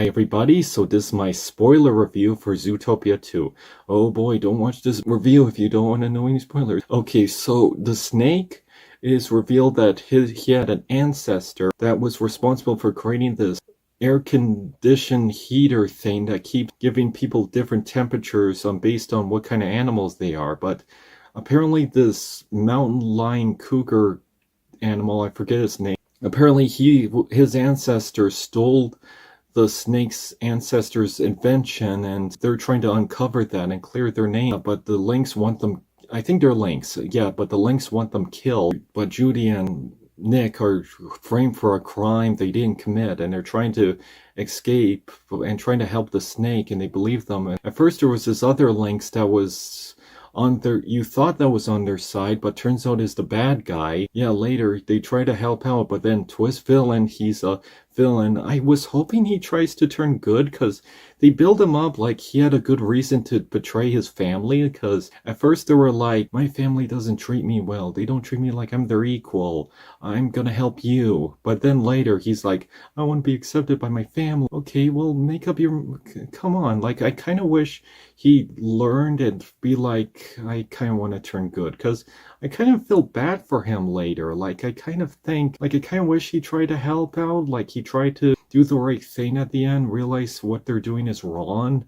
Hi everybody, so this is my spoiler review for Zootopia 2. Oh boy, don't watch this review if you don't want to know any spoilers. Okay, so the snake is revealed that he had an ancestor that was responsible for creating this air-conditioned heater thing that keeps giving people different temperatures based on what kind of animals they are. But apparently this mountain lion cougar animal, I forget his name, apparently his ancestors stole the snake's ancestors' invention, and they're trying to uncover that and clear their name. But the Lynx want them, I think they're Lynx, yeah, but the Lynx want them killed. But Judy and Nick are framed for a crime they didn't commit, and they're trying to escape and trying to help the snake, and they believe them. And at first there was this other Lynx that was on their, you thought that was on their side, but turns out is the bad guy. Yeah, later they try to help out, but then twist villain, he's a villain. I was hoping he tries to turn good, because they build him up like he had a good reason to betray his family, because at first they were like, my family doesn't treat me well, they don't treat me like I'm their equal, I'm gonna help you. But then later he's like, I want to be accepted by my family. Okay, well, make up your, come on. Like, I kind of wish he learned and be like, I kind of want to turn good, because I kind of feel bad for him later. Like, I kind of think, like, I kind of wish he tried to help out. Like, he tried to do the right thing at the end, realize what they're doing is wrong.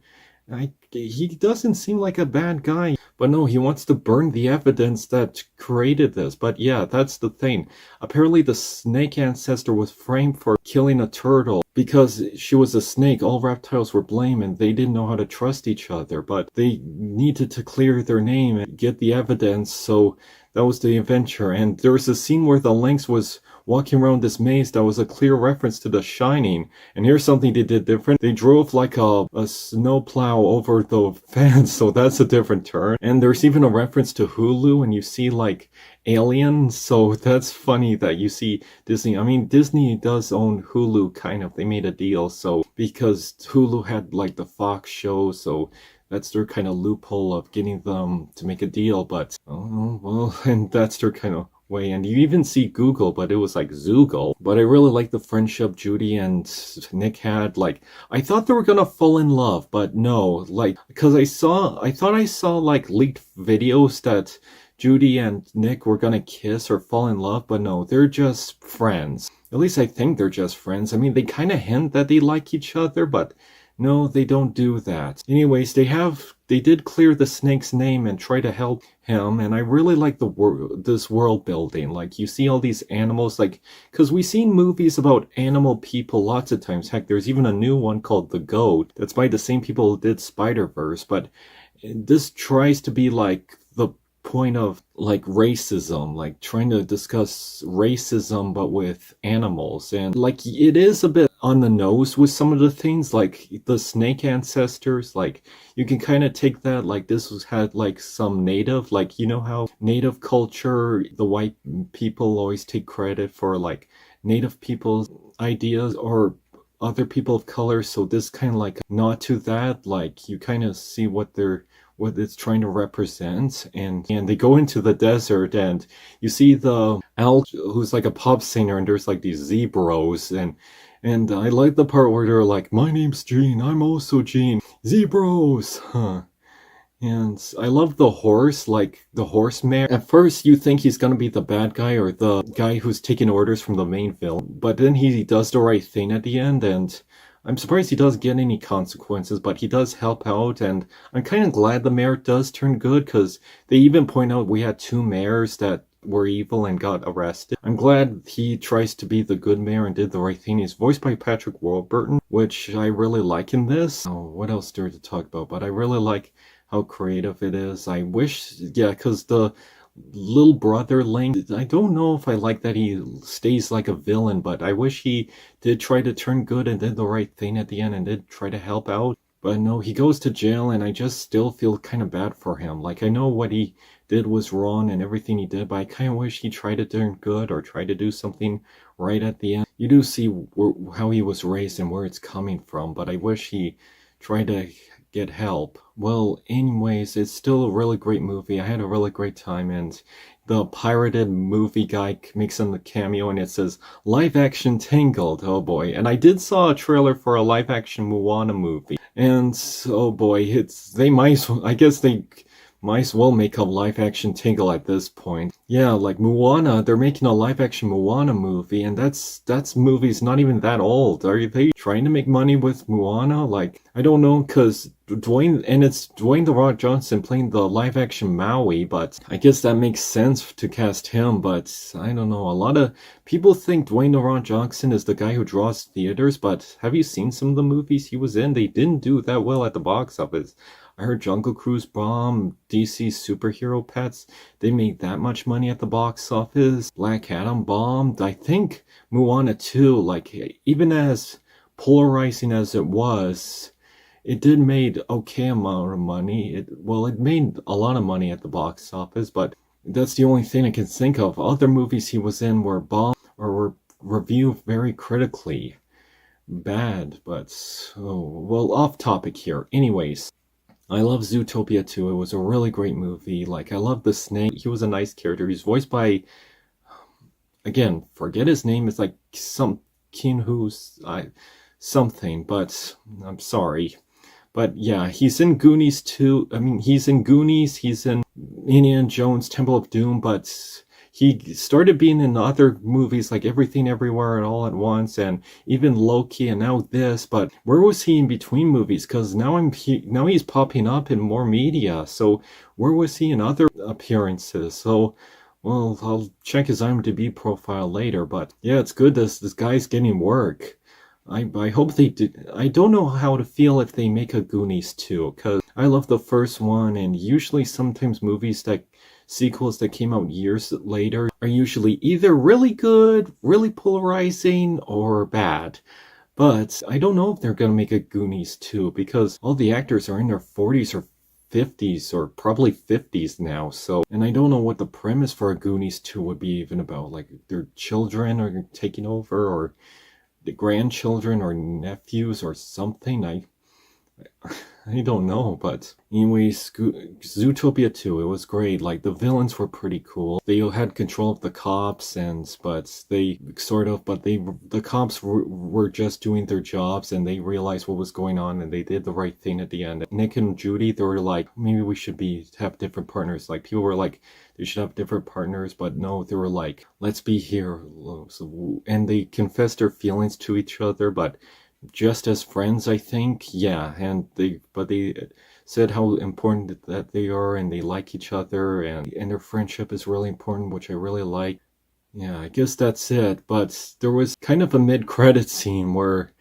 He doesn't seem like a bad guy. But no, he wants to burn the evidence that created this. But yeah, that's the thing. Apparently the snake ancestor was framed for killing a turtle because she was a snake. All reptiles were blamed and they didn't know how to trust each other. But they needed to clear their name and get the evidence, so that was the adventure. And there was a scene where the lynx was walking around this maze that was a clear reference to The Shining. And here's something they did different. They drove like a snowplow over the fence, so that's a different turn. And there's even a reference to Hulu, and you see like aliens, so that's funny that you see Disney. I mean, Disney does own Hulu, kind of. They made a deal, so because Hulu had like the Fox show, so that's their kind of loophole of getting them to make a deal. But oh well, and that's their kind of way. And you even see Google, but it was like Zoogle. But I really like the friendship Judy and Nick had. Like, I thought they were gonna fall in love, but no, like, because I thought I saw like leaked videos that Judy and Nick were gonna kiss or fall in love, but no, they're just friends. At least I think they're just friends. I mean, they kind of hint that they like each other, but no, they don't do that. Anyways, they did clear the snake's name and try to help him, and I really like this world building. Like, you see all these animals, like, because we've seen movies about animal people lots of times. Heck, there's even a new one called The Goat that's by the same people who did Spider-Verse, but this tries to be like the point of like racism, like trying to discuss racism but with animals. And like, it is a bit on the nose with some of the things, like the snake ancestors. Like, you can kind of take that like had like some native, like, you know how native culture, the white people always take credit for like native people's ideas or other people of color, so this kind of like nod to that. Like, you kind of see what it's trying to represent. And they go into the desert, and you see the elk who's like a pop singer, and there's like these zebras, and I like the part where they're like, my name's Gene, I'm also Gene, zebras, huh. And I love the horse, like the horse mare. At first you think he's gonna be the bad guy or the guy who's taking orders from the main villain, but then he does the right thing at the end, and I'm surprised he doesn't get any consequences, but he does help out. And I'm kind of glad the mayor does turn good, because they even point out we had 2 mayors that were evil and got arrested. I'm glad he tries to be the good mayor and did the right thing. He's voiced by Patrick Warburton, which I really like in this. Oh, what else there to talk about? But I really like how creative it is. I wish, yeah, because the little brother Link, I don't know if I like that he stays like a villain, but I wish he did try to turn good and did the right thing at the end and did try to help out. But no, he goes to jail, and I just still feel kind of bad for him. Like, I know what he did was wrong and everything he did, but I kind of wish he tried to turn good or try to do something right at the end. You do see how he was raised and where it's coming from, but I wish he tried to get help. Well, anyways, it's still a really great movie. I had a really great time, and the pirated movie guy makes a cameo, and it says live action Tangled. Oh boy. And I did saw a trailer for a live action Moana movie. And oh boy, they might, I guess they might as well make a live action Tangle at this point. Yeah, like Moana, they're making a live action Moana movie, and that's movie's not even that old. Are they trying to make money with Moana? Like, I don't know, cause it's Dwayne The Rock Johnson playing the live action Maui, but I guess that makes sense to cast him, but I don't know. A lot of people think Dwayne The Rock Johnson is the guy who draws theaters, but have you seen some of the movies he was in? They didn't do that well at the box office. I heard Jungle Cruise bomb, DC Superhero Pets, they made that much money at the box office. Black Adam bombed. I think Moana 2, like, even as polarizing as it was, it did made okay amount of money. It made a lot of money at the box office, but that's the only thing I can think of. Other movies he was in were bombed or were reviewed very critically. Bad, but, off topic here. Anyways, I love Zootopia 2. It was a really great movie. Like, I love the snake. He was a nice character. He's voiced by, again, forget his name. It's like something, but I'm sorry. But yeah, he's in Goonies too. I mean, he's in Goonies. He's in Indiana Jones, Temple of Doom, but he started being in other movies like Everything Everywhere and All at Once, and even Loki, and now this. But where was he in between movies? Because now he's popping up in more media. So where was he in other appearances? So, well, I'll check his IMDb profile later. But yeah, it's good this guy's getting work. I hope they did. I don't know how to feel if they make a Goonies 2, because I love the first one, and usually sometimes sequels that came out years later are usually either really good, really polarizing, or bad. But I don't know if they're gonna make a Goonies 2, because all the actors are in their 40s or 50s, or probably 50s now, and I don't know what the premise for a Goonies 2 would be even about, like their children are taking over, or the grandchildren or nephews or something. I don't know, but anyways, Zootopia 2, it was great. Like, the villains were pretty cool. They had control of the cops, the cops were just doing their jobs, and they realized what was going on, and they did the right thing at the end. Nick and Judy, they were like, maybe we should have different partners. Like, people were like, they should have different partners, but no, they were like, let's be here. And they confessed their feelings to each other, but just as friends, I think. Yeah, and they said how important that they are, and they like each other, and their friendship is really important, which I really like. Yeah, I guess that's it. But there was kind of a mid-credit scene where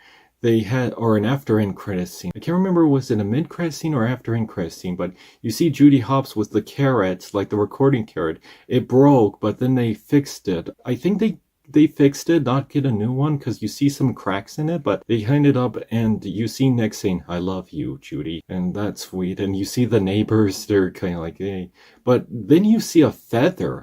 or an after-end credit scene. I can't remember, was it a mid-credit scene or after-end credit scene, but you see Judy Hopps with the carrot, like the recording carrot. It broke, but then they fixed it. I think they fixed it, not get a new one, because you see some cracks in it, but they hang it up, and you see Nick saying, I love you, Judy, and that's sweet. And you see the neighbors, they're kind of like, hey. But then you see a feather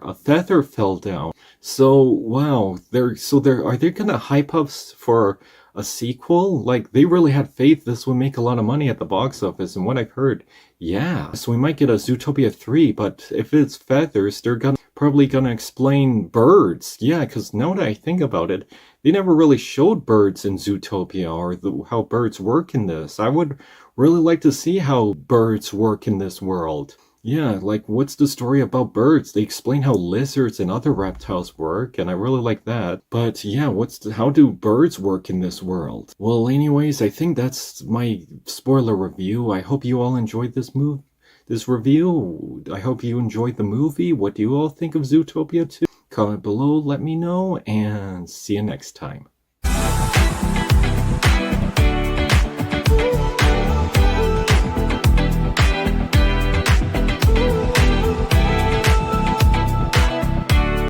fell down. So, wow, are they gonna hype us for a sequel? Like, they really had faith this would make a lot of money at the box office, and what I've heard, yeah. So we might get a Zootopia 3, but if it's feathers, they're probably gonna explain birds. Yeah, because now that I think about it, they never really showed birds in Zootopia, or how birds work in this. I would really like to see how birds work in this world. Yeah, like, what's the story about birds? They explain how lizards and other reptiles work, and I really like that. But yeah, how do birds work in this world? Well, anyways, I think that's my spoiler review. I hope you all enjoyed this review. I hope you enjoyed the movie. What do you all think of Zootopia 2? Comment below, let me know, and see you next time.